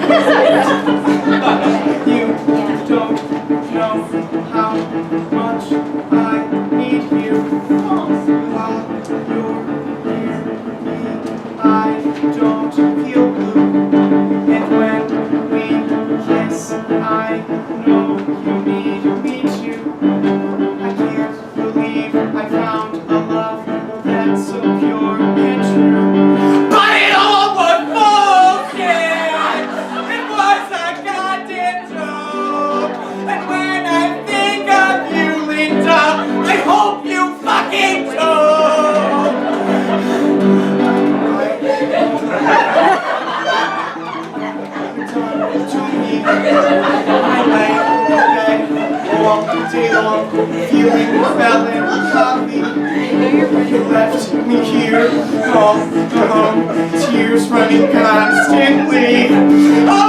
You don't know how much I need you. While you're near me, I don't feel blue. And when we kiss, I know you need me too. I can't believe I found a love that's so pure and true. But it all was bullshit! It was a goddamn joke! And when I think of you, Linda, I hope you fucking choke! To me, I lay in bed all day long, feeling melancholy. You left me here all alone, tears running constantly. Oh,